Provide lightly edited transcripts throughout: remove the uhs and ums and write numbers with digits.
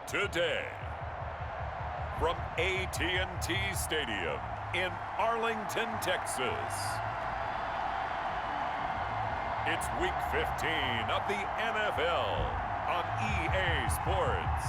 Today, from AT&T Stadium in Arlington, Texas, it's Week 15 of the NFL on EA Sports.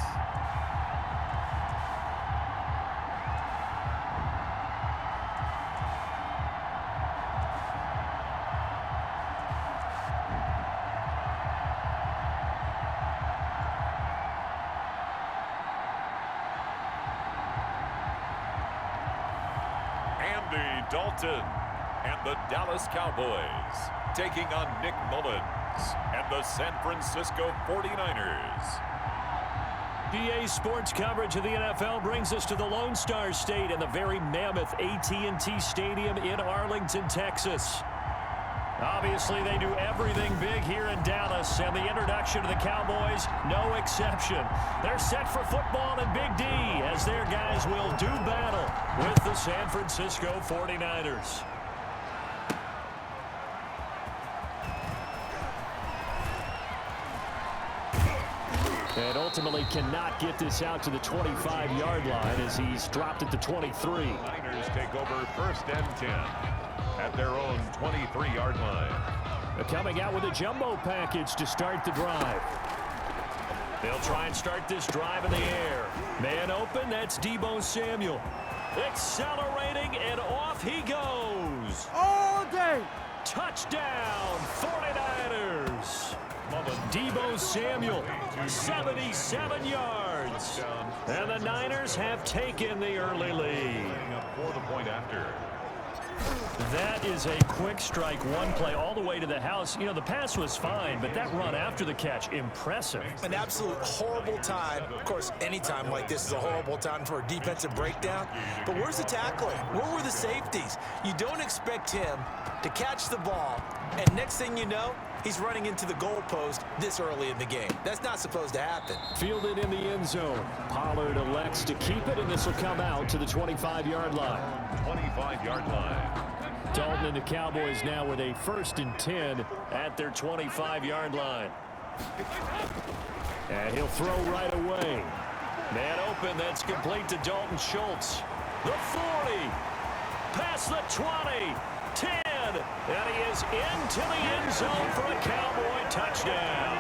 Andy Dalton and the Dallas Cowboys taking on Nick Mullins and the San Francisco 49ers. EA Sports coverage of the NFL brings us to the Lone Star State and the very mammoth AT&T Stadium in Arlington, Texas. Obviously, they do everything big here in Dallas, and the introduction of the Cowboys, no exception. They're set for football and Big D as their guys will do battle with the San Francisco 49ers. And ultimately cannot get this out to the 25-yard line as he's dropped at the 23. Niners take over first and 10 at their own 23-yard line. They're coming out with a jumbo package to start the drive. They'll try and start this drive in the air. Man open, that's Deebo Samuel. Accelerating, and off he goes. All day. Touchdown, 49ers. Deebo Samuel, 77 yards. And the Niners have taken the early lead. For the point after. That is a quick strike, one play all the way to the house. You know, the pass was fine, but that run after the catch, impressive. An absolute horrible time. Of course, any time like this is a horrible time for a defensive breakdown. But where's the tackling? Where were the safeties? You don't expect him to catch the ball, and next thing you know, he's running into the goalpost this early in the game. That's not supposed to happen. Fielded in the end zone. Pollard elects to keep it, and this will come out to the 25-yard line. 25-yard line. Dalton and the Cowboys now with a 1st and 10 at their 25-yard line. And he'll throw right away. Man open, that's complete to Dalton Schultz. The 40, past the 20, 10, and he is into the end zone for a Cowboy touchdown.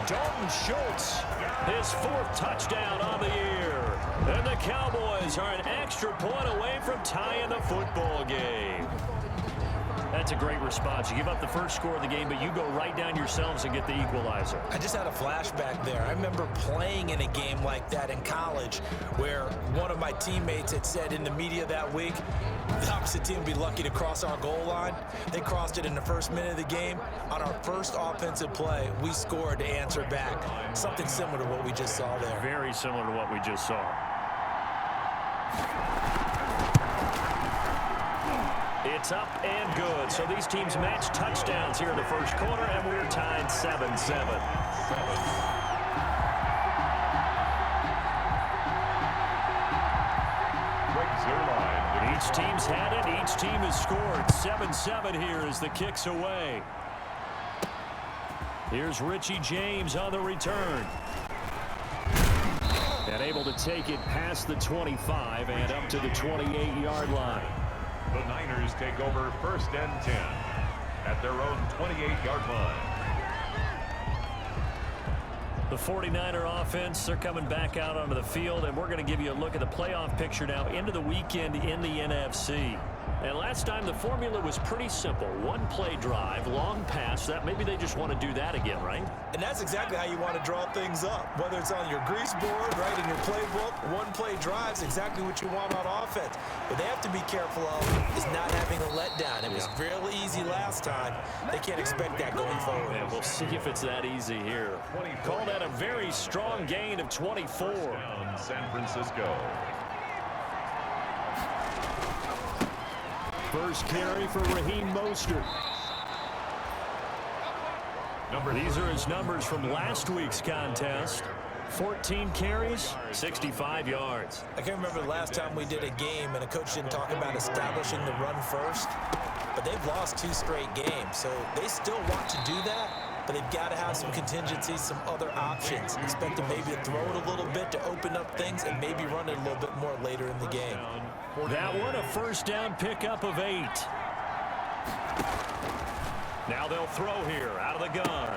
Dalton Schultz, his 4th touchdown on the year. And the Cowboys are an extra point away from tying the football game. That's a great response. You give up the first score of the game, but you go right down yourselves and get the equalizer. I just had a flashback there. I remember playing in a game like that in college where one of my teammates had said in the media that week, the opposite team would be lucky to cross our goal line. They crossed it in the first minute of the game. On our first offensive play, we scored to answer back. Something similar to what we just saw there. Very similar to what we just saw. It's up and good. So these teams match touchdowns here in the first quarter, and we're tied 7-7. Each team's had it. Each team has scored. 7-7 here as the kick's away. Here's Richie James on the return. And able to take it past the 25 and up to the 28-yard line. The Niners take over 1st and 10 at their own 28-yard line. The 49er offense, they're coming back out onto the field, and we're going to give you a look at the playoff picture now into the weekend in the NFC. And last time the formula was pretty simple. One play drive, long pass. That maybe they just want to do that again, right? And that's exactly how you want to draw things up. Whether it's on your grease board, right, in your playbook, one play drives exactly what you want on offense. What they have to be careful of is not having a letdown. It was fairly easy last time. They can't expect that going forward. And we'll see if it's that easy here. Call that a very strong gain of 24. San Francisco. First carry for Raheem Mostert. These are his numbers from last week's contest. 14 carries, 65 yards. I can't remember the last time we did a game and a coach didn't talk about establishing the run first. But they've lost 2 straight games, so they still want to do that. but they've got to have some contingencies, some other options. Expect them maybe to throw it a little bit to open up things and maybe run it a little bit more later in the game. That one a first down pickup of 8. Now they'll throw here out of the gun.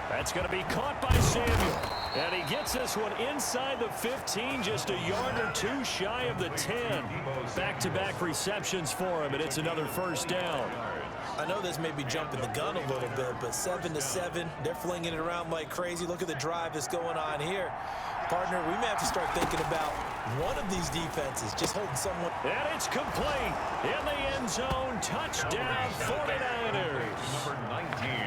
That's going to be caught by Samuel. And he gets this one inside the 15, just a yard or two shy of the 10. Back-to-back receptions for him, and it's another first down. I know this may be jumping the gun a little bit, but 7-7, they're flinging it around like crazy. Look at the drive that's going on here. Partner, we may have to start thinking about one of these defenses, just holding someone. And it's complete in the end zone. Touchdown, 49ers.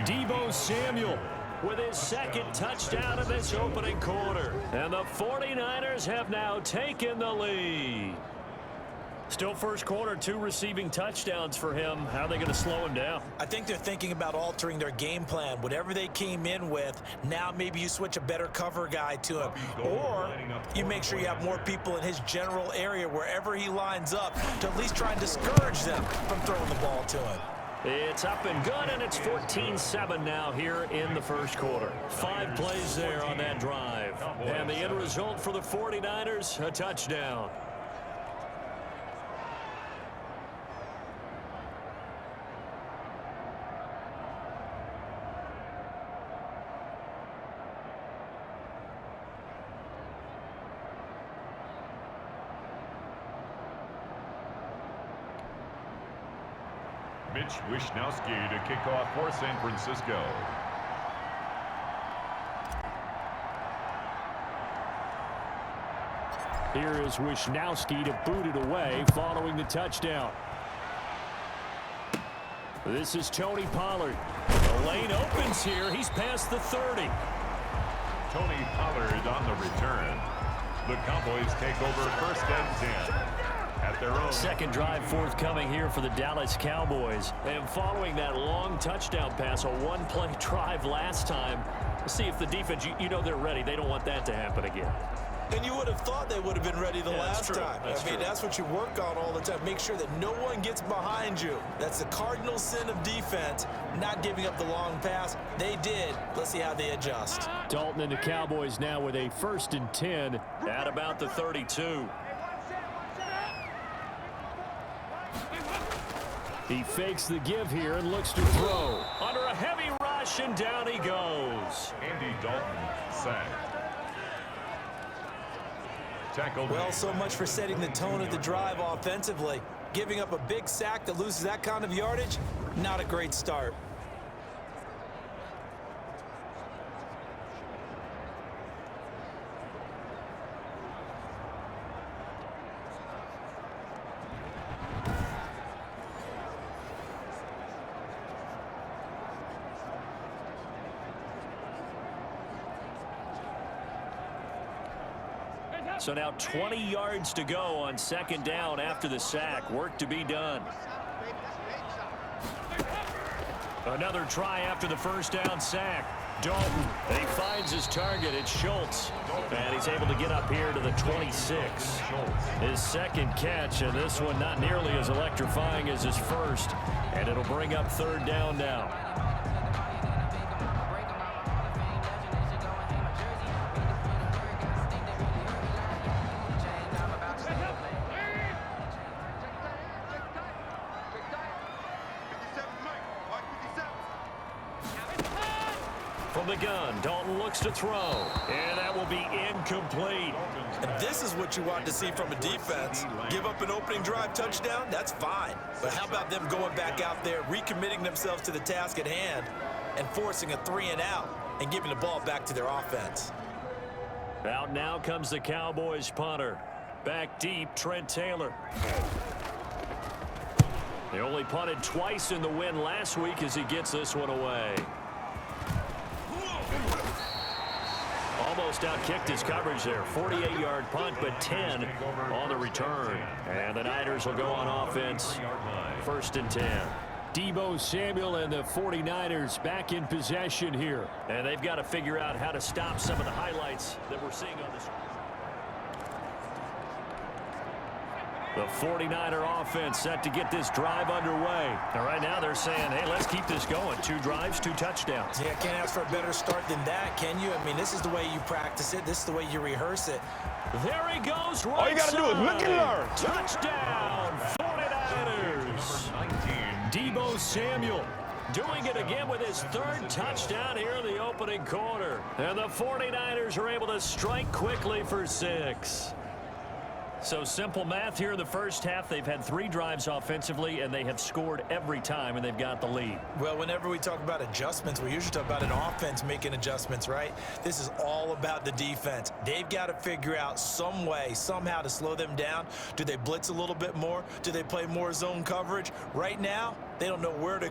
Deebo Samuel with his second touchdown of this opening quarter. And the 49ers have now taken the lead. Still first quarter, 2 receiving touchdowns for him. How are they going to slow him down? I think they're thinking about altering their game plan. Whatever they came in with, now maybe you switch a better cover guy to him. Or you make sure you have more people in his general area wherever he lines up to at least try and discourage them from throwing the ball to him. It's up and good, and it's 14-7 now here in the first quarter. 5 plays there on that drive. And the end result for the 49ers, a touchdown. Mitch Wishnowsky to kick off for San Francisco. Here is Wishnowsky to boot it away following the touchdown. This is Tony Pollard. The lane opens here. He's past the 30. Tony Pollard on the return. The Cowboys take over first and 10. At their own. Second drive forthcoming here for the Dallas Cowboys. And following that long touchdown pass, a one-play drive last time, let's see if the defense, you know they're ready. They don't want that to happen again. And you would have thought they would have been ready the last time. That's what you work on all the time. Make sure that no one gets behind you. That's the cardinal sin of defense, not giving up the long pass. They did. Let's see how they adjust. Dalton and the Cowboys now with a 1st and 10 at about the 32. He fakes the give here and looks to throw. Under a heavy rush, and down he goes. Andy Dalton sacked. Tackled. Well, so much for setting the tone of the drive offensively. Giving up a big sack that loses that kind of yardage, not a great start. So now 20 yards to go on second down after the sack. Work to be done. Another try after the first down sack. Dalton, he finds his target. It's Schultz. And he's able to get up here to the 26. His second catch, and this one not nearly as electrifying as his first. And it'll bring up third down now. From the gun, Dalton looks to throw, and that will be incomplete. And this is what you want to see from a defense. Give up an opening drive touchdown, that's fine. But how about them going back out there, recommitting themselves to the task at hand, and forcing a 3-and-out, and giving the ball back to their offense. Out now comes the Cowboys punter. Back deep, Trent Taylor. They only punted twice in the win last week as he gets this one away. Almost outkicked his coverage there. 48-yard punt, but 10 on the return. And the Niners will go on offense. 1st and 10. Deebo Samuel and the 49ers back in possession here. And they've got to figure out how to stop some of the highlights that we're seeing on this. The 49er offense set to get this drive underway. And right now they're saying, hey, let's keep this going. 2 drives, 2 touchdowns. Yeah, can't ask for a better start than that, can you? I mean, this is the way you practice it. This is the way you rehearse it. There he goes, right All you got to do is look and learn. Touchdown, 49ers. Deebo Samuel doing it again with his 3rd touchdown here in the opening quarter. And the 49ers are able to strike quickly for 6. So simple math here in the first half. They've had 3 drives offensively, and they have scored every time, and they've got the lead. Well, whenever we talk about adjustments, we usually talk about an offense making adjustments, right? This is all about the defense. They've got to figure out some way, somehow to slow them down. Do they blitz a little bit more? Do they play more zone coverage? Right now, they don't know where to go.